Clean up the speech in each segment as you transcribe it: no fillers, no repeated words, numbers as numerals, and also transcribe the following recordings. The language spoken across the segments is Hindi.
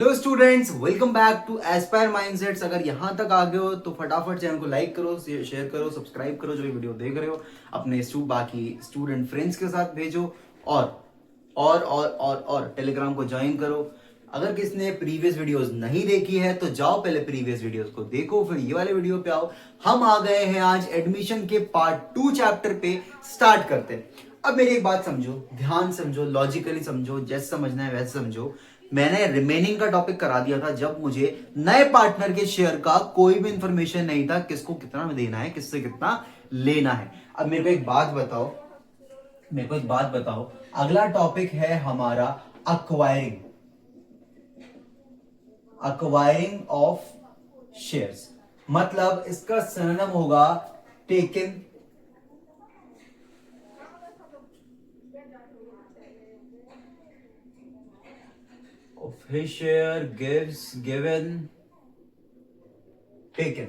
Hello students, welcome back to Aspire Mindsets. अगर यहां तक आ गए हो तो फटाफट चैनल को लाइक करो, शेयर करो, सब्सक्राइब करो। जो भी वीडियो देख रहे हो अपने बाकी स्टूडेंट फ्रेंड्स के साथ भेजो और टेलीग्राम को ज्वाइन करो। अगर किसने प्रीवियस वीडियोस नहीं देखी है तो जाओ पहले प्रीवियस वीडियोस को देखो, फिर ये वाले वीडियो पे आओ। हम आ गए हैं आज एडमिशन के पार्ट 2 चैप्टर पे। स्टार्ट करते हैं। अब मेरी एक बात समझो, ध्यान समझो, लॉजिकली समझो, जैसे समझना है वैसे समझो। मैंने रिमेनिंग का टॉपिक करा दिया था जब मुझे नए पार्टनर के शेयर का कोई भी इंफॉर्मेशन नहीं था, किसको कितना देना है, किससे कितना लेना है। अब मेरे को एक बात बताओ, अगला टॉपिक है हमारा अक्वायरिंग ऑफ शेयर्स। मतलब इसका सिनोनिम होगा टेकन। शेयर गिवन टेकन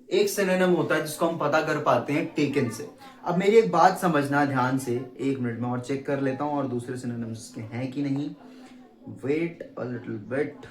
एक सिनोनिम होता है जिसको हम पता कर पाते हैं टेकन से। अब मेरी एक बात समझना ध्यान से, एक मिनट में और चेक कर लेता हूं और दूसरे सिनोनिम्स के हैं कि नहीं। Wait a little bit.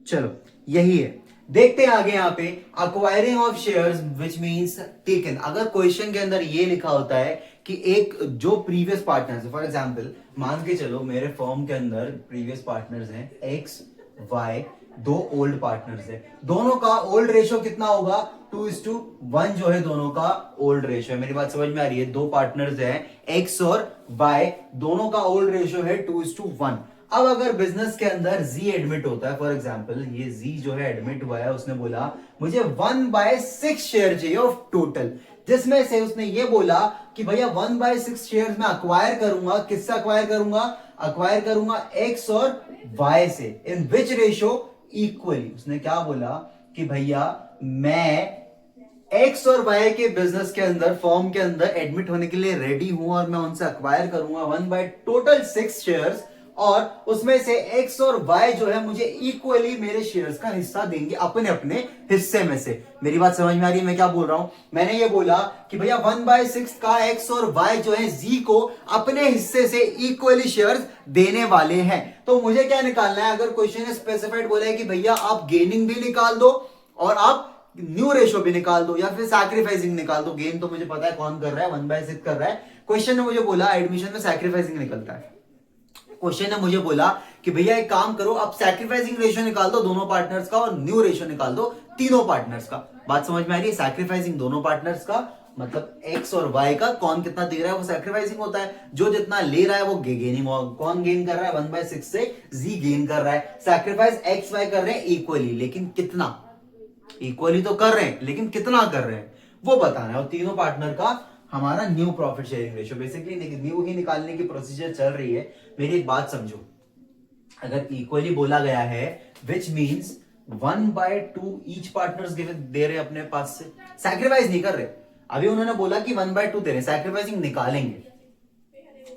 चलो यही है, देखते हैं आगे। यहाँ पे acquiring of shares which means taken. अगर क्वेश्चन के अंदर ये लिखा होता है कि एक जो प्रीवियस पार्टनर्स है, फॉर एग्जांपल मान के चलो मेरे फर्म के अंदर प्रीवियस पार्टनर्स हैं एक्स वाई, दो ओल्ड पार्टनर्स है, दोनों का ओल्ड रेशियो कितना होगा 2:1 जो है दोनों का ओल्ड रेशियो है। मेरी बात समझ में आ रही है? दो पार्टनर्स हैं एक्स और वाई, दोनों का ओल्ड रेशियो है 2:1। अब अगर बिजनेस के अंदर जी एडमिट होता है, फॉर एग्जांपल ये जी जो है एडमिट हुआ है, उसने बोला मुझे 1/6 शेयर चाहिए ऑफ टोटल, जिसमें से उसने ये बोला कि भैया 1/6 शेयर में अक्वायर करूंगा। किससे अक्वायर करूंगा एक्स और वाई से। इन विच रेशियो इक्वली। उसने क्या बोला कि भैया मैं एक्स और वाई के बिजनेस के अंदर, फॉर्म के अंदर एडमिट होने के लिए रेडी हूं और मैं उनसे अक्वायर करूंगा 1/6 शेयर्स, और उसमें से एक्स और वाई जो है मुझे इक्वली मेरे शेयर्स का हिस्सा देंगे अपने अपने हिस्से में से। मेरी बात समझ में आ रही है मैं क्या बोल रहा हूं? मैंने ये बोला कि भैया 1/6 का एक्स और वाई जो है जी को अपने हिस्से से इक्वली शेयर्स देने वाले हैं। तो मुझे क्या निकालना है? अगर क्वेश्चन स्पेसिफाइड बोला है कि भैया आप गेनिंग भी निकाल दो और आप न्यू रेशो भी निकाल दो या फिर सैक्रिफाइसिंग निकाल दो। गेन तो मुझे पता है कौन कर रहा है, 1/6 कर रहा है। क्वेश्चन ने मुझे बोला एडमिशन में सैक्रिफाइसिंग निकलता है। क्वेश्चन ने मुझे बोला कि भैया एक काम करो, आप सैक्रिफाइसिंग रेशियो निकाल दो दोनों पार्टनर्स का और न्यू रेशियो निकाल दो तीनों पार्टनर्स का। बात समझ में आ रही है? सैक्रिफाइसिंग दोनों पार्टनर्स का मतलब एक्स और वाई का, कौन कितना दे रहा है वो सैक्रिफाइसिंग होता है, जो जितना ले रहा है वो गेनिंग। कौन गेन कर रहा है? 1/6 से जी गेन कर रहा है। सैक्रिफाइस एक्स वाई कर रहे हैं इक्वली, लेकिन कितना? इक्वली तो कर रहे हैं लेकिन कितना कर रहे हैं वो बताना है। और तीनों पार्टनर का हमारा new profit sharing ratio, basically new ही निकालने की प्रोसीजर चल रही है। मेरी एक बात समझो, अगर इक्वली बोला गया है विच मींस 1/2 ईच पार्टनर्स दे रहे अपने पास से, सैक्रिफाइस नहीं कर रहे। अभी उन्होंने बोला कि 1/2 दे रहे, सैक्रिफाइसिंग निकालेंगे,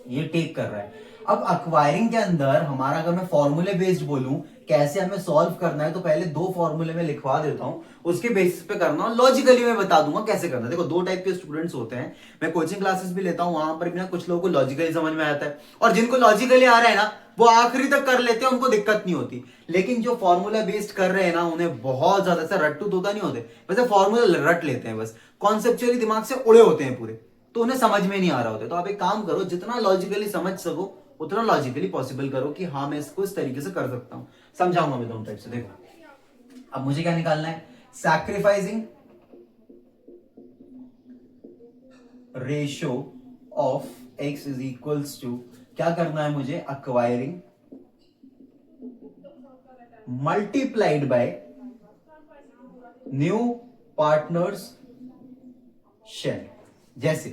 ये टेक कर रहा है। अब अक्वायरिंग के अंदर हमारा, अगर मैं फॉर्मूले बेस्ड बोलूं कैसे हमें सॉल्व करना है, तो पहले दो फॉर्मूले में लिखवा देता हूं, उसके बेसिस पे करना है। लॉजिकली मैं बता दूंगा कैसे करना है। देखो दो टाइप के स्टूडेंट्स होते हैं, मैं कोचिंग क्लासेस भी लेता हूं, वहां पर भी ना कुछ लोगों को लॉजिकली समझ में आता है और जिनको लॉजिकली आ रहा है ना वो आखिरी तक कर लेते हैं, उनको दिक्कत नहीं होती। लेकिन जो फॉर्मूला बेस्ड कर रहे हैं ना उन्हें बहुत ज्यादा, ऐसा रट्टू तोता नहीं होते, वैसे फॉर्मूला रट लेते हैं, बस कॉन्सेप्चुअली दिमाग से उड़े होते हैं पूरे, तो उन्हें समझ में नहीं आ रहा होता। तो आप एक काम करो, जितना लॉजिकली समझ सको उतना लॉजिकली पॉसिबल करो कि हाँ मैं इसको इस तरीके से कर सकता हूं। समझाऊंगा मैं दोनों टाइप से। देखो अब मुझे क्या निकालना है? Sacrificing ratio of X is equals to, क्या करना है मुझे? Acquiring multiplied by new partners share. जैसे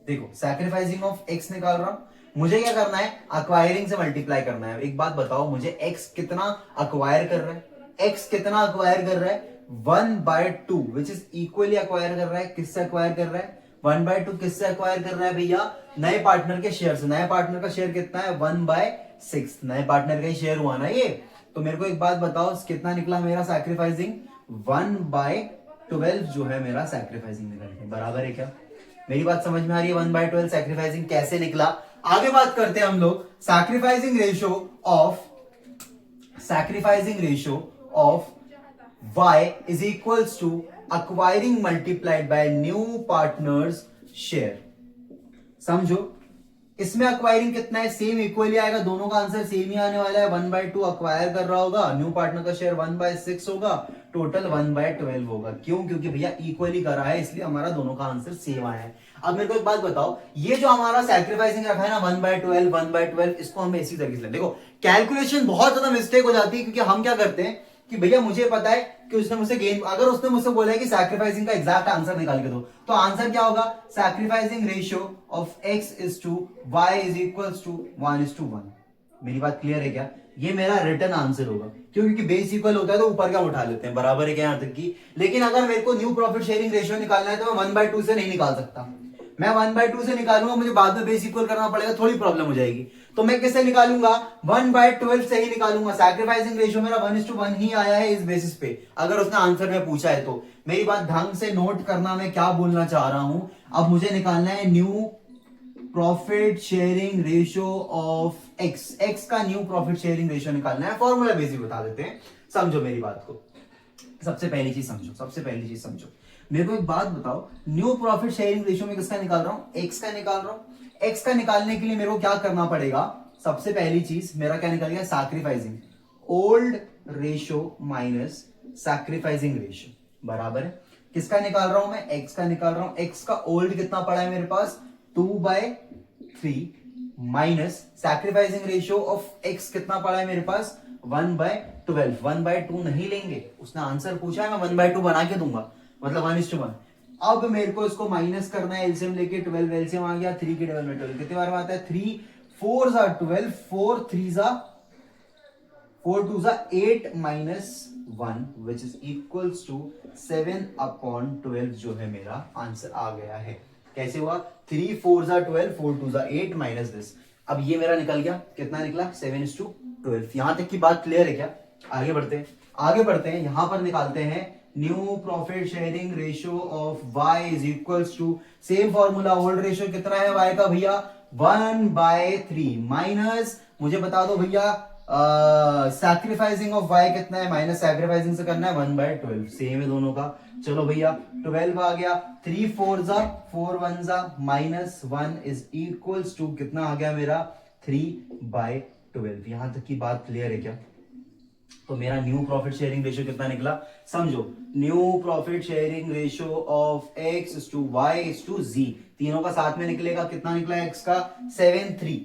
देखो सैक्रिफाइसिंग ऑफ एक्स निकाल रहा हूं, मुझे क्या करना है? अक्वायरिंग से मल्टीप्लाई करना है। एक बात बताओ मुझे, एक्स कितना अक्वायर कर रहा है? एक्स कितना अक्वायर कर रहा है? 1/2 विच इज इक्वली अक्वायर कर रहा है। किससे अक्वायर कर रहा है? 1/2 किससे अक्वायर कर रहा है भैया? नए पार्टनर के शेयर से। नए पार्टनर का शेयर कितना है? 1/6। नए पार्टनर का ही शेयर हुआ ना ये। तो मेरे को एक बात बताओ, कितना निकला मेरा सैक्रिफाइसिंग? 1/6 12 जो है मेरा सैक्रिफाइसिंग निकल गया। बराबर है क्या? मेरी बात समझ में आ रही है? 1/12 सैक्रिफाइसिंग कैसे निकला? आगे बात करते हैं हम लोग। Sacrificing ratio of y is equals to acquiring multiplied by new partners share। समझो, इसमें अक्वायरिंग कितना है? सेम इक्वली आएगा, दोनों का आंसर सेम ही आने वाला है। 1/2 अक्वायर कर रहा होगा, न्यू पार्टनर का शेयर 1/6 होगा, टोटल 1/12 होगा। क्यों? क्योंकि भैया इक्वली करा है, इसलिए हमारा दोनों का आंसर सेम आया है। अब मेरे को एक बात बताओ, ये जो हमारा सैक्रिफाइसिंग रखा है ना 1/12, इसको हम इसी तरीके से देखो। कैलकुलेशन बहुत ज्यादा मिस्टेक हो जाती है, क्योंकि हम क्या करते हैं कि भैया मुझे पता है कि उसने मुझसे गेन, अगर उसने मुझसे बोला है कि सैक्रिफाइसिंग का एग्जैक्ट आंसर निकाल के दो, तो आंसर क्या होगा? Sacrificing ratio of x is to y is equals to 1:1। मेरी बात क्लियर है क्या? ये मेरा रिटर्न आंसर होगा। क्यों? क्योंकि बेस इक्वल होता है तो ऊपर का उठा लेते हैं। बराबर है क्या यहां तक की? लेकिन अगर मेरे को न्यू प्रॉफिट शेयरिंग रेशियो निकालना है तो मैं 1/2 से नहीं निकाल सकता। मैं 1/2 से निकालूंगा, मुझे बाद में बेस इक्वल करना पड़ेगा, थोड़ी प्रॉब्लम हो जाएगी। तो मैं किससे निकालूंगा? 1/12 से ही निकालूंगा। सैक्रिफाइसिंग रेशियो मेरा 1:1 ही आया है इस बेसिस पे, अगर उसने आंसर में पूछा है तो। मेरी बात ढंग से नोट करना, मैं क्या बोलना चाह रहा हूं। अब मुझे निकालना है new profit sharing ratio of x का न्यू प्रॉफिट शेयरिंग रेशियो निकालना है। फॉर्मूला बेसिक बता देते हैं, समझो मेरी बात को। सबसे पहली चीज समझो, मेरे को एक बात बताओ, न्यू प्रॉफिट शेयरिंग रेशियो में किसका निकाल रहा हूं? एक्स का निकाल रहा हूं। एक्स का निकालने के लिए मेरे को क्या करना पड़ेगा? सबसे पहली चीज मेरा क्या निकल गया? Sacrificing old ratio minus sacrificing ratio. बराबर है। किसका निकाल रहा हूं मैं? एक्स का निकाल रहा हूं। एक्स का ओल्ड कितना पड़ा है मेरे पास? 2/3 minus sacrificing ratio of x कितना पड़ा है मेरे पास? 1/12। 1/2 नहीं लेंगे, उसने आंसर पूछा है, मैं 1/2 बना के दूंगा, मतलब 1:1। अब मेरे को इसको माइनस करना है, एलसीएम लेके 12 एलसीएम आ गया, 3 के टेबल में 12 कितने बार में आता है? 3 4 जा 12, 4 3 जा 4 2 जा 8 minus 1 which is equals to 7/12 जो है मेरा आंसर आ गया है। कैसे हुआ? 3 4 जा 12, 4 2 जा 8 माइनस दिस। अब ये मेरा निकल गया, कितना निकला? 7:12। यहां तक की बात क्लियर है क्या? आगे बढ़ते हैं, यहां पर निकालते हैं new profit sharing ratio of y is equals to, same formula, old ratio कितना है y का भैया? 1/3 माइनस, मुझे बता दो भैया सैक्रिफाइसिंग ऑफ y कितना है? माइनस सैक्रिफाइसिंग से करना है 1/12, सेम है दोनों का। चलो भैया 12 आ गया, 3 4 जा 4 1 जा माइनस 1 इज इक्वल्स टू कितना आ गया मेरा? 3/12। यहां तक की बात क्लियर है क्या? तो मेरा न्यू प्रॉफिट शेयरिंग रेशियो कितना निकला? समझो, new profit sharing ratio of x is to y is to z, तीनों का साथ में निकलेगा। कितना निकला x का? 7/3।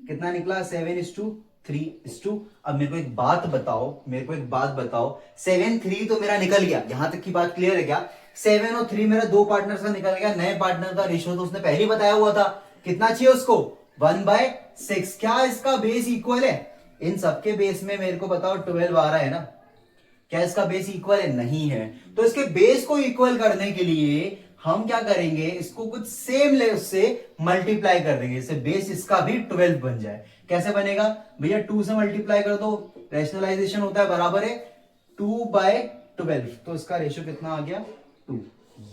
कितना निकला? 7:3:2। अब मेरे को एक बात बताओ, 7/3 तो मेरा निकल गया, यहां तक की बात क्लियर है क्या? 7 और 3 मेरा दो पार्टनर का निकल गया। नए पार्टनर का रेशियो तो उसने पहले ही बताया हुआ था, कितना चाहिए उसको? 1/6। क्या इसका बेस इक्वल है? इन सबके बेस में मेरे को बताओ 12 आ रहा है ना? क्या इसका बेस इक्वल है? नहीं है। तो इसके बेस को इक्वल करने के लिए हम क्या करेंगे? इसको कुछ सेम ले उससे मल्टीप्लाई कर देंगे, इससे बेस इसका भी 12 बन जाए। कैसे बनेगा भैया? 2 से मल्टीप्लाई कर दो, रैशनलाइजेशन होता है, बराबर है 2/12। तो इसका रेशियो कितना आ गया? 2।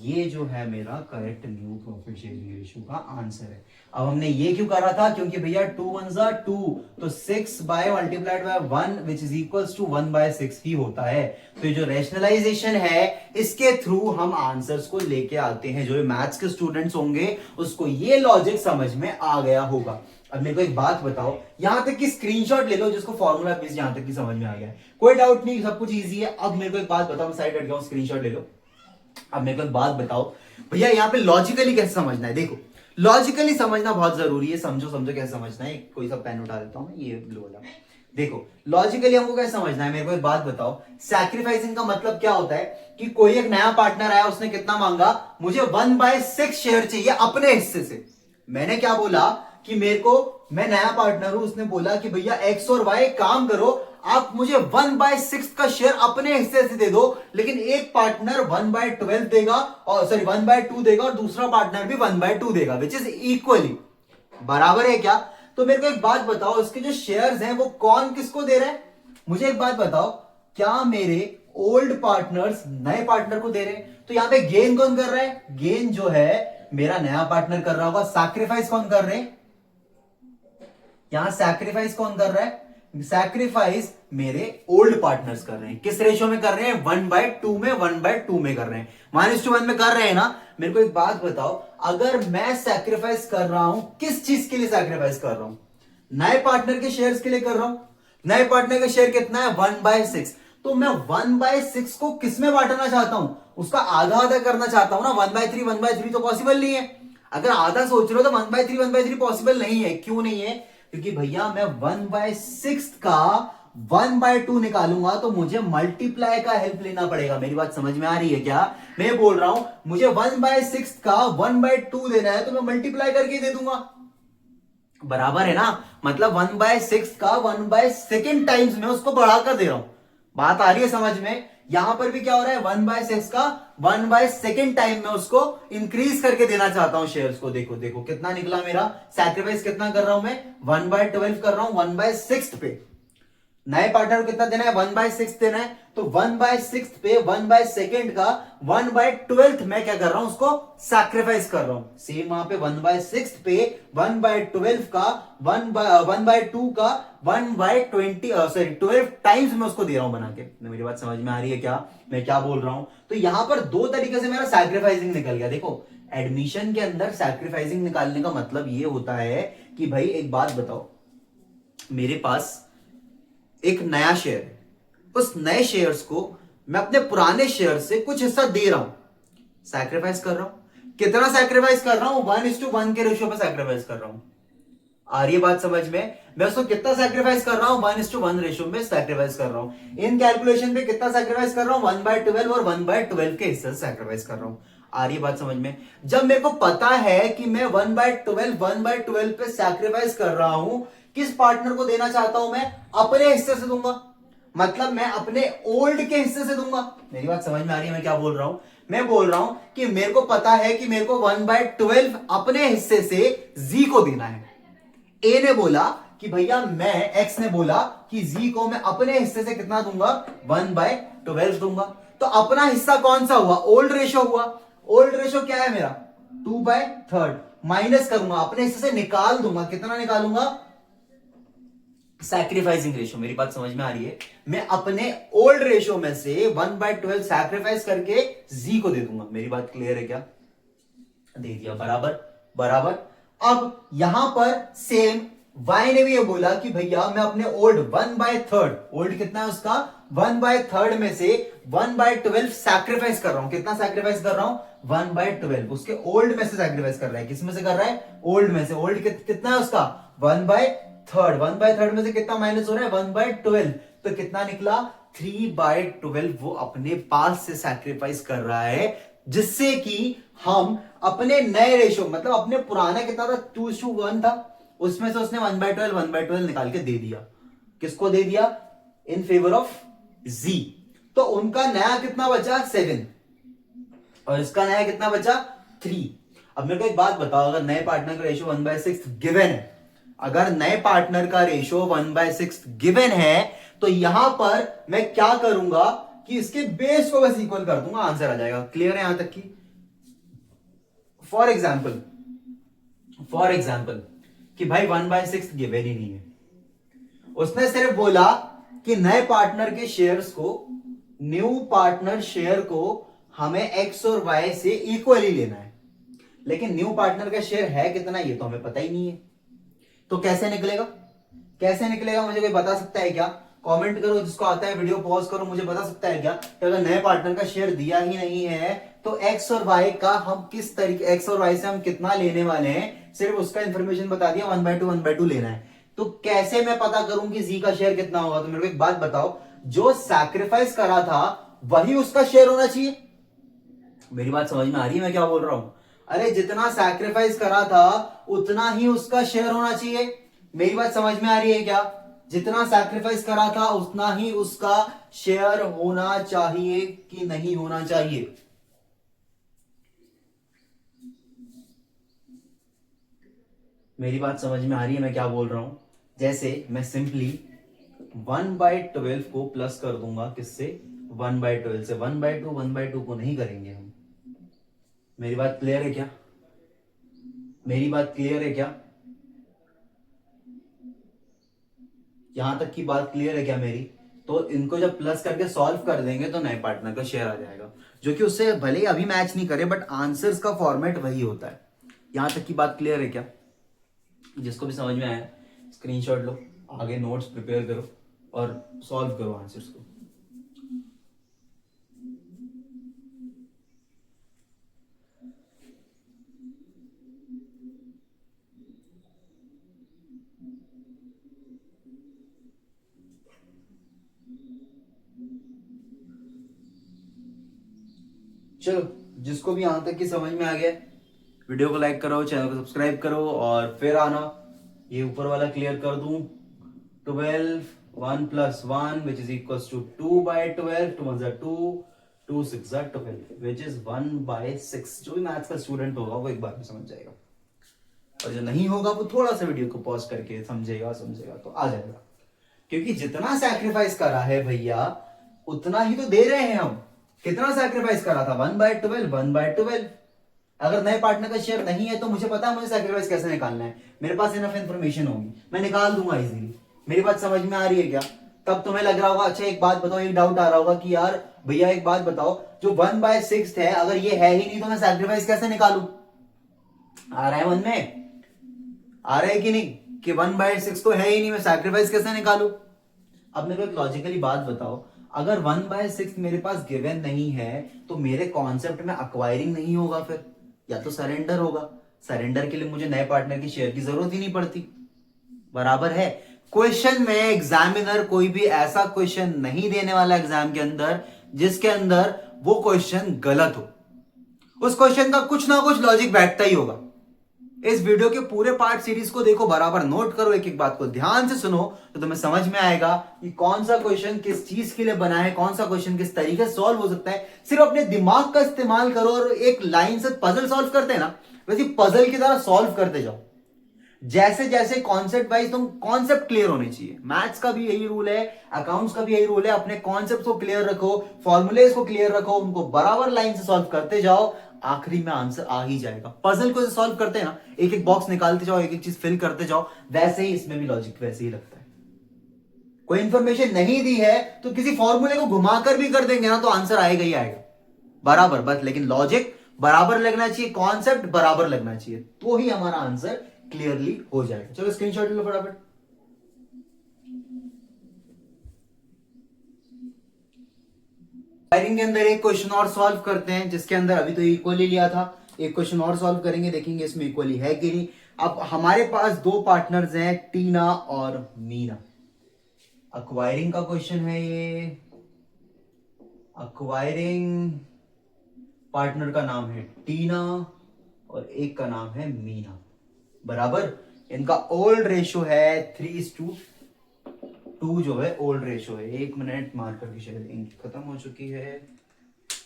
ये जो है मेरा correct new profit sharing ratio का आंसर है। अब हमने ये क्यों करा था? क्योंकि भैया 2 1 जा 2, तो 6 by multiplied by 1 which is equals to 1/6 ही होता है। तो ये जो रैशनलाइजेशन है, इसके थ्रू हम आंसर्स को लेके आते हैं। जो मैथ्स के स्टूडेंट्स होंगे उसको ये लॉजिक समझ में आ गया होगा। अब मेरे को एक बात बताओ, यहां तक की स्क्रीनशॉट ले लो जिसको फॉर्मूला बेस यहां तक की समझ में आ गया है, कोई डाउट नहीं, सब कुछ इजी है। अब मेरे को एक बात बताओ, साइड हट गया, स्क्रीनशॉट ले लो। अब मेरे को एक बात बताओ भैया, यहाँ पे लॉजिकली कैसे समझना है? देखो, लॉजिकली समझना बहुत जरूरी है। समझो कैसे समझना है। कोई सा पेन उठा देता हूं, ये ब्लू वाला। देखो, लॉजिकली हमको कैसे समझना है? मेरे को एक बात बताओ, सैक्रिफाइसिंग का मतलब क्या होता है कि कोई एक नया पार्टनर आया, उसने कितना मांगा? मुझे 1/6 शेयर चाहिए अपने हिस्से से। मैंने क्या बोला कि मेरे को, मैं नया पार्टनर हूं, उसने बोला कि भैया एक्स और वाई काम करो, आप मुझे 1/6 का शेयर अपने हिस्से से दे दो, लेकिन एक पार्टनर 1/12 देगा, और सॉरी 1/2 देगा, और दूसरा पार्टनर भी 1/2 देगा, विच इज इक्वली। बराबर है क्या? तो मेरे को एक बात बताओ, इसके जो शेयर्स हैं वो कौन किसको दे रहा है? मुझे एक बात बताओ, क्या मेरे ओल्ड पार्टनर्स नए पार्टनर को दे रहे हैं, तो यहां पे गेन कौन कर रहा है? गेन जो है मेरा नया पार्टनर कर रहा होगा। सैक्रिफाइस कौन कर रहे हैं? यहां सैक्रिफाइस कौन कर रहा है? सैक्रिफाइस मेरे ओल्ड पार्टनर्स कर रहे हैं। किस रेशियो में कर रहे हैं? 1/2 में, 1/2 में कर रहे हैं, -1 में कर रहे हैं ना। मेरे को एक बात बताओ, अगर मैं सैक्रिफाइस कर रहा हूं, किस चीज के लिए सैक्रिफाइस कर रहा हूं? नए पार्टनर के शेयर्स के लिए कर रहा हूं। नए पार्टनर का शेयर कितना है? 1/6। तो मैं 1/6 को किस में बांटना चाहता हूं? उसका आधा आधा करना चाहता हूं ना। 1/3 1/3 तो पॉसिबल नहीं है। अगर आधा सोच रहे हो तो 1/3 1/3 पॉसिबल नहीं है। क्यों नहीं है? क्योंकि भैया मैं 1/6 का 1/2 निकालूंगा तो मुझे मल्टीप्लाई का हेल्प लेना पड़ेगा। मेरी बात समझ में आ रही है क्या? मैं बोल रहा हूं मुझे 1/6 का 1/2 देना है तो मैं मल्टीप्लाई करके दे दूंगा, बराबर है ना। मतलब 1/6 का 1/2 टाइम्स में उसको बढ़ाकर दे रहा हूं। बात आ रही है समझ में? यहां पर भी क्या हो रहा है? 1/6 का 1/2 टाइम में उसको इंक्रीज करके देना चाहता हूं शेयर्स को। देखो देखो कितना निकला मेरा सैक्रिफाइस, कितना कर रहा हूं मैं? 1/12 कर रहा हूं 1/6 पे। नए पार्टनर को कितना देना है? 1/6 देना है। तो 1/6 पे 1/2 का 1/12 मैं क्या कर रहा हूं? उसको सैक्रिफाइस कर रहा हूं। सेम वहां पे 1/6 पे 1/12 का 1/2 का 1/20 सॉरी 12 टाइम्स मैं उसको दे रहा हूं बना के। मेरी बात समझ में आ रही है क्या मैं क्या बोल रहा हूं? तो यहां पर दो तरीके से मेरा सैक्रिफाइसिंग निकल गया। देखो एडमिशन के अंदर सैक्रिफाइसिंग निकालने का मतलब ये होता है कि भाई एक बात बताओ, मेरे पास एक नया शेयर है, उस नए शेयर्स को मैं अपने पुराने शेयर से कुछ हिस्सा दे रहा हूं, सैक्रिफाइस कर रहा हूं। कितना सैक्रिफाइस कर रहा हूं? 1:1 के रेशियो पर सैक्रिफाइस कर रहा हूं। आ रही है बात समझ में? मैं उसको कितना सैक्रिफाइस कर रहा हूं? 1:1 रेशियो में सैक्रिफाइस कर रहा हूं। इन कैलकुलेशन पे कितना सैक्रिफाइस कर रहा हूं? 1/12 और 1/12 के हिस्से सैक्रिफाइस कर रहा हूं। आ रही है बात समझ में? जब मेरे को पता है कि मैं 1/12 पे सैक्रिफाइस कर रहा हूं, किस पार्टनर को देना चाहता हूं मैं? अपने हिस्से से दूंगा। मतलब मैं अपने ओल्ड के हिस्से से दूंगा। मेरी बात समझ में आ रही है मैं क्या बोल रहा हूं? मैं बोल रहा हूं कि मेरे को पता है कि मेरे को 1/12 अपने हिस्से से जी को देना है। ए ने बोला कि भैया मैं, एक्स ने बोला कि जी को मैं अपने हिस्से से कितना दूंगा? 1/12 दूंगा। तो अपना हिस्सा कौन सा हुआ? ओल्ड रेशो हुआ। ओल्ड रेशो क्या है मेरा? 2/3 माइनस करूंगा, अपने हिस्से से निकाल दूंगा। कितना निकालूंगा? Sacrificing ratio. मेरी बात समझ में आ रही है? मैं अपने ओल्ड रेशियो में से 1/12 सैक्रिफाइस करके जी को दे दूंगा। मेरी बात क्लियर है क्या? दे दिया, बराबर बराबर। अब यहां पर सेम वाई ने भी ये बोला कि भैया मैं अपने ओल्ड 1/3, ओल्ड कितना है उसका? 1/3 में से 1/12 सैक्रिफाइस कर रहा हूं। कितना सैक्रिफाइस कर रहा हूं? 1/12 उसके ओल्ड में से सैक्रिफाइस कर रहा है। किस में से कर रहा है? ओल्ड में से। ओल्ड कितना है उसका? 1/3। 1/3 में से कितना माइनस हो रहा है? 1/12। तो कितना निकला? 3/12 वो अपने पास से सैक्रिफाइस कर रहा है, जिससे कि हम अपने नए रेशो, मतलब अपने पुराना कितना था? 2:1 था, उसमें से उसने 1/12 निकाल के दे दिया। किसको दे दिया? इन फेवर ऑफ जी। तो उनका नया कितना बचा? 7 और इसका नया कितना बचा? 3। अब मेरे को एक बात बताओ, अगर नए पार्टनर का रेशियो 1/6 गिवन है, अगर नए पार्टनर का रेशियो 1/6 गिवन है, तो यहां पर मैं क्या करूंगा कि इसके बेस को बस इक्वल कर दूंगा, आंसर आ जाएगा। क्लियर है यहां तक की? फॉर एग्जाम्पल कि भाई 1/6 गिवन ही नहीं है, उसने सिर्फ बोला कि नए पार्टनर के शेयर्स को, न्यू पार्टनर शेयर को हमें एक्स और वाई से इक्वली लेना है, लेकिन न्यू पार्टनर का शेयर है कितना ये तो हमें पता ही नहीं है। तो कैसे निकलेगा? कैसे निकलेगा मुझे कोई बता सकता है क्या? कमेंट करो, जिसको आता है वीडियो पॉज करो, मुझे बता सकता है क्या कि अगर नए पार्टनर का शेयर दिया ही नहीं है तो एक्स और वाई का हम किस तरीके, एक्स और वाई से हम कितना लेने वाले हैं, सिर्फ उसका इंफॉर्मेशन बता दिया, 1/2 लेना है। तो कैसे मैं पता करूं कि जी का शेयर कितना होगा? तो मेरे को एक बात बताओ, जो सैक्रिफाइस करा था वही उसका शेयर होना चाहिए। मेरी बात समझ में आ रही है मैं क्या बोल रहा हूं? अरे जितना सैक्रिफाइस करा था उतना ही उसका शेयर होना चाहिए। मेरी बात समझ में आ रही है क्या? जितना सैक्रिफाइस करा था उतना ही उसका शेयर होना चाहिए कि नहीं होना चाहिए? मेरी बात समझ में आ रही है मैं क्या बोल रहा हूं? जैसे मैं सिंपली 1/12 को प्लस कर दूंगा किससे? 1/12 से 1/2 को नहीं करेंगे हम। मेरी बात क्लियर है क्या? मेरी बात क्लियर है क्या? यहां तक की बात क्लियर है क्या मेरी? तो इनको जब प्लस करके सॉल्व कर देंगे तो नए पार्टनर का शेयर आ जाएगा, जो कि उससे भले ही अभी मैच नहीं करे बट आंसर्स का फॉर्मेट वही होता है। यहां तक की बात क्लियर है क्या? जिसको भी समझ में आया स्क्रीनशॉट लो, आगे नोट्स प्रिपेयर करो और सॉल्व करो आंसर्स को। चलो, जिसको भी यहां तक की समझ में आ गया वीडियो को लाइक करो, चैनल को सब्सक्राइब करो और फिर आना ये ऊपर वाला क्लियर कर दूं। 12 1 + 1 which is equal to 2/12, 2 1 2, 2 6 12 which is 1/6। जो भी मैथ्स का स्टूडेंट होगा वो एक बार में समझ जाएगा, और जो नहीं होगा वो थोड़ा सा वीडियो को पॉज करके समझेगा तो आ जाएगा। क्योंकि जितना सैक्रिफाइस करा है भैया उतना ही तो दे रहे हैं हम। कितना सैक्रिफाइस करा था? 1/12, 1/12। अगर नए पार्टनर का शेयर नहीं है तो मुझे पता है मुझे सैक्रिफाइस कैसे निकालना है, मेरे पास इनफ इन्फॉर्मेशन होगी, मैं निकाल दूंगा इजीली। मेरी बात समझ में आ रही है क्या? तब तुम्हें लग रहा होगा, अच्छा एक बात बताओ, एक डाउट आ रहा होगा कि यार भैया एक बात बताओ, जो 1/6 है अगर ये है ही नहीं तो मैं सैक्रिफाइस कैसे निकालू? आ रहा है मन में? आ रहा है कि नहीं कि 1/6 तो है ही नहीं, मैं सैक्रिफाइस कैसे निकालू? अब मेरे को एक लॉजिकली बात बताओ, अगर 1/6 मेरे पास गिवन नहीं है तो मेरे कॉन्सेप्ट में अक्वायरिंग नहीं होगा, फिर या तो सरेंडर होगा। सरेंडर के लिए मुझे नए पार्टनर की शेयर की जरूरत ही नहीं पड़ती। बराबर है? क्वेश्चन में एग्जामिनर कोई भी ऐसा क्वेश्चन नहीं देने वाला एग्जाम के अंदर जिसके अंदर वो क्वेश्चन गलत हो। उस क्वेश्चन का कुछ ना कुछ लॉजिक बैठता ही होगा। इस वीडियो के पूरे पार्ट सीरीज को देखो, बराबर नोट करो, एक एक बात को ध्यान से सुनो तो तुम्हें समझ में आएगा कि कौन सा क्वेश्चन किस चीज के लिए बना है, कौन सा क्वेश्चन किस तरीके से सॉल्व हो सकता है। सिर्फ अपने दिमाग का इस्तेमाल करो और एक लाइन से पजल सॉल्व करते हैं ना, वैसे पजल की तरह सॉल्व करते जाओ। जैसे जैसे कॉन्सेप्ट वाइज तुम कॉन्सेप्ट क्लियर होने चाहिए। मैथ्स का भी यही रूल है, अकाउंट्स का भी यही रूल है। अपने कॉन्सेप्ट को क्लियर रखो, फॉर्मूलेस को क्लियर रखो, उनको बराबर लाइन से सॉल्व करते जाओ, आखिरी में आंसर आ ही जाएगा। पजल को सॉल्व करते हैं ना, एक एक बॉक्स निकालते जाओ, एक एक चीज फिल करते जाओ, वैसे ही इसमें भी लॉजिक वैसे ही लगता है। कोई इंफॉर्मेशन नहीं दी है तो किसी फॉर्मूले को घुमाकर भी कर देंगे ना तो आंसर आएगा ही आएगा बराबर। बस लेकिन लॉजिक बराबर लगना चाहिए, कॉन्सेप्ट बराबर लगना चाहिए, तो ही हमारा आंसर क्लियरली हो जाएगा। चलो स्क्रीनशॉट लो फटाफट। वायरिंग के अंदर एक क्वेश्चन और सॉल्व करते हैं, जिसके अंदर अभी तो इक्वली लिया था, एक क्वेश्चन और सॉल्व करेंगे, देखेंगे इसमें इक्वली है कि नहीं। अब हमारे पास दो पार्टनर्स हैं, टीना और मीना। अक्वायरिंग का क्वेश्चन है ये। अक्वायरिंग पार्टनर का नाम है टीना और एक का नाम है मीना। बराबर इनका ओल्ड रेशो है 3:2 जो है ओल्ड रेशो है। 1 मिनट मार्कर की शायद इंक खत्म हो चुकी है,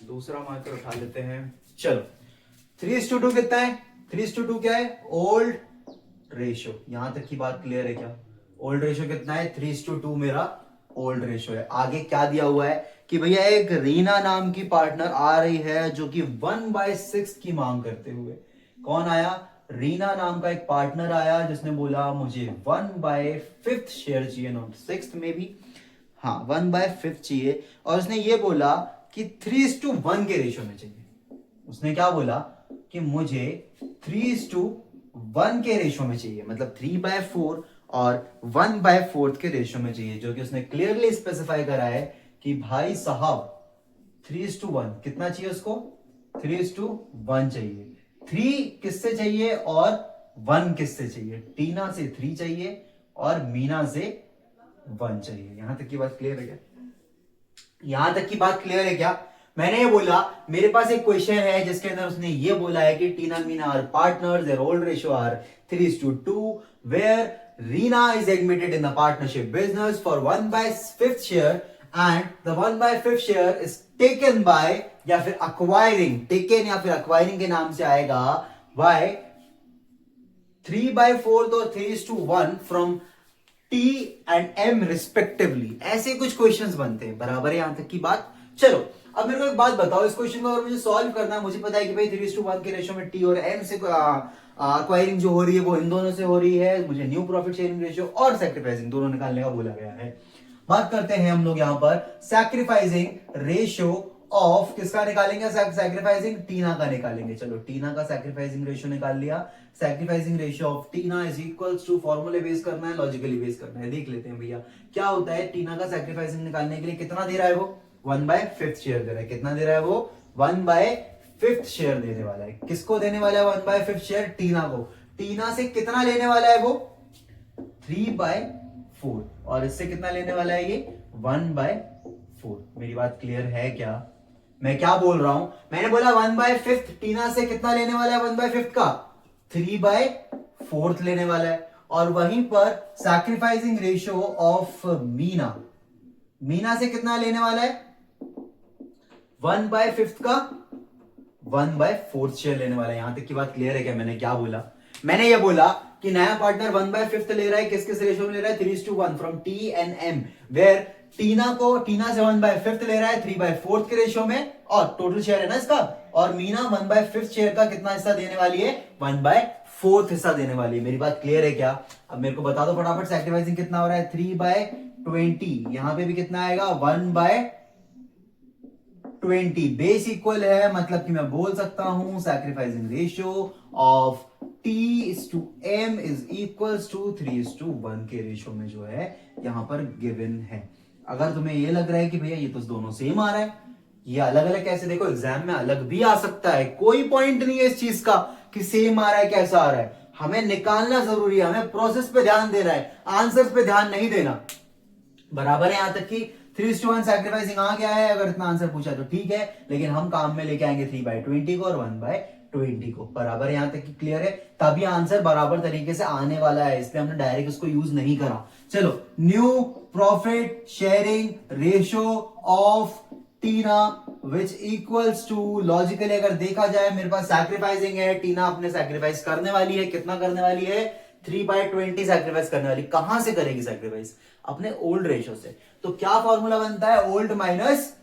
दूसरा मार्कर उठा लेते हैं। चलो 3:2 कितना है? 3:2 क्या है? Old ratio. यहां तक की बात क्लियर है क्या? ओल्ड रेशो कितना है? 3:2 मेरा ओल्ड रेशो है। आगे क्या दिया हुआ है कि भैया एक रीना नाम की पार्टनर आ रही है जो कि 1/6 की मांग करते हुए। कौन आया? रीना नाम का एक पार्टनर आया जिसने बोला मुझे 1/5 शेयर चाहिए, नॉट 6 में भी, हाँ 1/5 चाहिए। और उसने ये बोला कि 3:1 के रेशो में चाहिए। उसने क्या बोला कि मुझे 3:1 के रेशो में चाहिए, मतलब 3/4 और 1/4 के रेशो में चाहिए, जो कि उसने क्लियरली स्पेसिफाई करा है कि भाई साहब 3:1 कितना चाहिए उसको? 3:1 चाहिए। 3 किससे चाहिए और 1 किससे चाहिए? टीना से 3 चाहिए और मीना से 1 चाहिए। यहां तक की बात क्लियर है क्या? यहां तक की बात क्लियर है क्या? मैंने ये बोला मेरे पास एक क्वेश्चन है जिसके अंदर उसने ये बोला है कि Tina Meena are partners, their old ratio are 3:2, where Reena is admitted in the partnership business for 1/5 share and the 1/5 share is taken by, या फिर अक्वायरिंग, टेकन या फिर अक्वायरिंग के नाम से आएगा, बाय 3/4 और 3:1 from T and M respectively. ऐसे कुछ क्वेश्चंस बनते हैं। बराबर है? यहां तक की बात चलो अब मेरे को एक बात बताओ, इस क्वेश्चन को अगर मुझे सॉल्व करना है, मुझे पता है कि भाई 3:1 के रेशियो में टी और एम से एक्वायरिंग जो हो रही है वो इन दोनों से हो रही है, मुझे न्यू प्रॉफिट शेयरिंग रेशियो और सैक्रिफाइसिंग दोनों निकालने का बोला गया है। बात करते हैं हम लोग यहां पर सैक्रिफाइसिंग रेशियो ऑफ किसका निकालेंगे, सैक्रिफाइसिंग टीना का निकालेंगे। चलो टीना का सैक्रिफाइसिंग रेशियो निकाल लिया। Sacrificing ratio of Tina is equals to, फॉर्मूले बेस करना है, लॉजिकली बेस करना है, देख लेते हैं भैया क्या होता है। टीना का सैक्रिफाइसिंग निकालने के लिए कितना दे रहा है वो, 1/5 शेयर दे रहा है। कितना दे रहा है वो, 1/5 शेयर देने वाला है। किसको देने वाला है 1/5 शेयर, टीना को। टीना से कितना लेने वाला है वो, 3/4, और इससे कितना लेने वाला है ये 1/4। मेरी बात क्लियर है क्या, मैं क्या बोल रहा हूं, मैंने बोला 1/5 टीना से कितना लेने वाला है 1/5 का, 3/4 लेने वाला है। और वहीं पर sacrificing ratio of Meena, Meena से कितना लेने वाला है 1/5 का 1/4 शेयर लेने वाला है। यहां तक की बात क्लियर है क्या, मैंने क्या बोला, मैंने ये बोला कि नया पार्टनर 1/5 ले रहा है, किस किस रेशियो में ले रहा है, 3:1 from T and M, where Tina से 1/5 ले रहा है 3/4 के रेशियो में, और टोटल शेयर है ना इसका, और मीना 1/5 शेयर का कितना हिस्सा देने वाली है, 1/4 हिस्सा देने वाली है। मेरी बात क्लियर है क्या, अब मेरे को बता दो फटाफट सैक्रिफाइसिंग कितना हो रहा है, 3/20, यहां पे भी कितना आएगा 1/20, बेस इक्वल है, मतलब कि मैं बोल सकता हूं sacrificing ratio of T/M is equals to 3:1 के रेशियो में जो है यहां पर गिवन है। अगर तुम्हें ये लग रहा है कि भैया ये तो दोनों सेम आ रहा है, ये अलग अलग कैसे, देखो एग्जाम में अलग भी आ सकता है, कोई पॉइंट नहीं है इस चीज का कि सेम आ रहा है कैसा आ रहा है, हमें निकालना जरूरी है, हमें प्रोसेस पे ध्यान देना है, आंसर्स पे ध्यान नहीं देना। बराबर है, यहां तक कि 3:1 सैक्रिफाइसिंग आ गया है, अगर इतना आंसर पूछा तो ठीक है, लेकिन हम काम में लेके आएंगे 3/20 को और 1/20 को। बराबर यहां तक कि क्लियर है, तभी आंसर बराबर तरीके से आने वाला है, इसलिए हमने डायरेक्ट उसको यूज नहीं करा। चलो, new profit sharing ratio of Tina which equals to, logically अगर देखा जाए मेरे पास सैक्रिफाइसिंग है, टीना अपने सैक्रिफाइस करने वाली है, कितना करने वाली है 3/20 सैक्रिफाइस करने वाली। कहां से करेगी सैक्रिफाइस, अपने ओल्ड रेशियो से। तो क्या फॉर्मूला बनता है, ओल्ड माइनस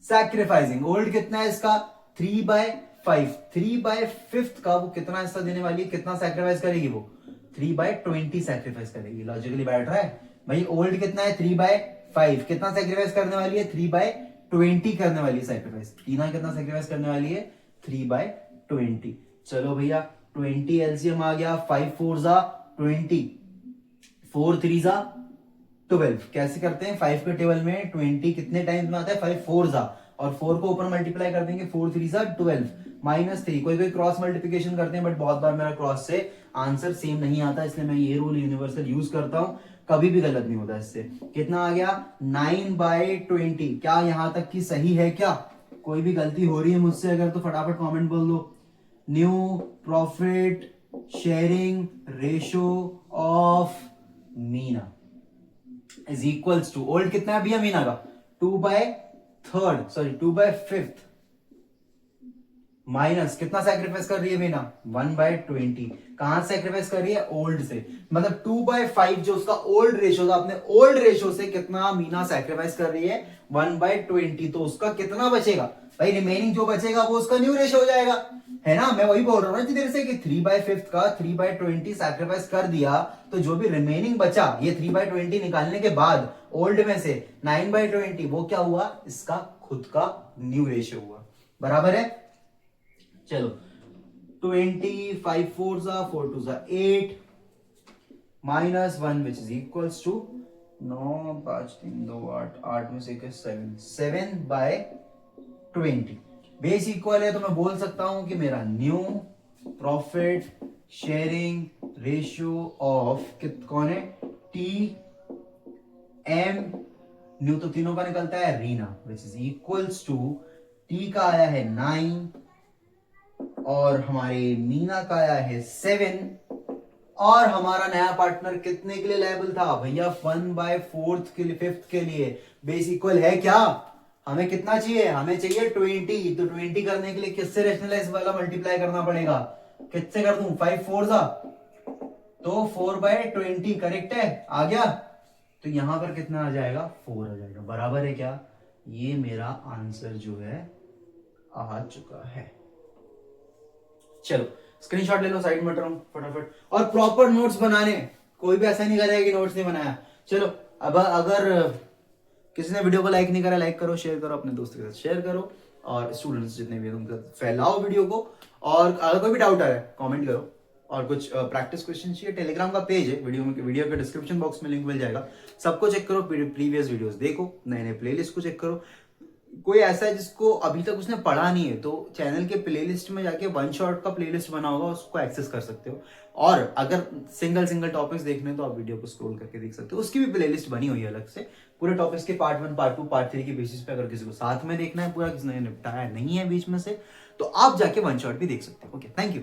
सैक्रिफाइसिंग। ओल्ड कितना है इसका 3/5, 3/5 का वो कितना हिस्सा देने वाली है, कितना सैक्रिफाइस करेगी वो 3/20 सैक्रिफाइस करेगी। लॉजिकली बैठ रहा है भाई, ओल्ड कितना है 3/5, कितना सैक्रिफाइस करने वाली है 3/20 करने वाली है सैक्रिफाइस। टीना कितना सैक्रिफाइस करने वाली है 3/20। चलो भैया 20 एलसीएम आ गया, 5 4 जा 20, 4 3 जा 12। कैसे करते हैं, 5 के टेबल में 20 कितने टाइम्स में आता है, 5 4 जा, और 4 को ऊपर मल्टीप्लाई कर देंगे, 4 3 जा 12 -3। कोई कोई क्रॉस मल्टीप्लिकेशन करते हैं, बट बहुत बार मेरा क्रॉस से आंसर सेम नहीं आता, इसलिए मैं ये रूल यूनिवर्सल यूज करता हूं, कभी भी गलत नहीं होता इससे। कितना आ गया 9/20। क्या यहां तक की सही है क्या, कोई भी गलती हो रही है मुझसे अगर तो फटाफट कमेंट बोल दो। New profit sharing ratio of Meena is equals to, old कितना है भैया मीना का 2/5 माइनस कितना सैक्रिफाइस कर रही है मीना 1/20। कहां से सैक्रिफाइस कर रही है, ओल्ड से, मतलब 2/5 जो उसका ओल्ड रेशियो था, अपने ओल्ड रेशियो से कितना मीना सैक्रिफाइस कर रही है 1/20। तो उसका कितना बचेगा भाई, रिमेनिंग जो बचेगा वो उसका न्यू रेशियो हो जाएगा, है ना। मैं वही बोल रहा हूं ना देर से कि 3/5 का 3/20 सैक्रिफाइस कर दिया, तो जो भी रिमेनिंग बचा ये 3/20 निकालने के बाद ओल्ड में से 9/20, वो क्या हुआ, इसका खुद का न्यू रेशियो हुआ। बराबर है। चलो 20, 5 4 जा 4 2 जा 8 -1 विच इज इक्वल्स टू 9 5 3 2 8 8 में से 7/20। बेस इक्वल है, तो मैं बोल सकता हूं कि मेरा new profit sharing ratio of कौन है, टी एम, न्यू तो तीनों का निकलता है Reena, which is equals to T का आया है 9 और हमारे मीना का आया है 7, और हमारा नया पार्टनर कितने के लिए लायबल था भैया 1/4 के लिए, 5th के लिए। बेस इक्वल है क्या, हमें कितना चाहिए, हमें चाहिए 20, तो 20 करने के लिए किससे रेशनलाइज वाला मल्टीप्लाई करना पड़ेगा, किससे कर दूं 5 4 जा, तो 4/20 करेक्ट है, आ गया। तो यहां पर कितना आ जाएगा 4 आ जाएगा। बराबर है क्या, ये मेरा आंसर जो है आ चुका है। चलो स्क्रीनशॉट ले लो, साइड में रहो फटाफट। और प्रॉपर नोट्स बनाने, कोई भी ऐसा नहीं करेगा कि नोट्स नहीं बनाया। चलो अब अगर किसी ने वीडियो को लाइक नहीं करा, लाइक करो, शेयर करो, अपने दोस्तों के साथ शेयर करो, और स्टूडेंट्स जितने भी हैं उनके साथ फैलाओ वीडियो को। और अगर कोई भी डाउट आ रहा है कमेंट करो, और कुछ प्रैक्टिस क्वेश्चन चाहिए, टेलीग्राम का पेज है, वीडियो के डिस्क्रिप्शन बॉक्स में लिंक मिल जाएगा, सबको चेक करो, प्रीवियस वीडियोस देखो, नए नए प्लेलिस्ट को चेक करो। कोई ऐसा है जिसको अभी तक उसने पढ़ा नहीं है तो चैनल के प्लेलिस्ट में जाके वन शॉट का प्लेलिस्ट बना होगा, उसको एक्सेस कर सकते हो। और अगर सिंगल सिंगल टॉपिक्स देखने तो आप वीडियो को स्क्रॉल करके देख सकते हो, उसकी भी प्लेलिस्ट बनी हुई है अलग से, पूरे टॉपिक्स के पार्ट 1 पार्ट 2 पार्ट 3 के बेसिस पे। अगर किसी को साथ में देखना है पूरा, किसी ने निपटाया नहीं है बीच में से, तो आप जाके वन शॉट भी देख सकते हो। Okay, thank you.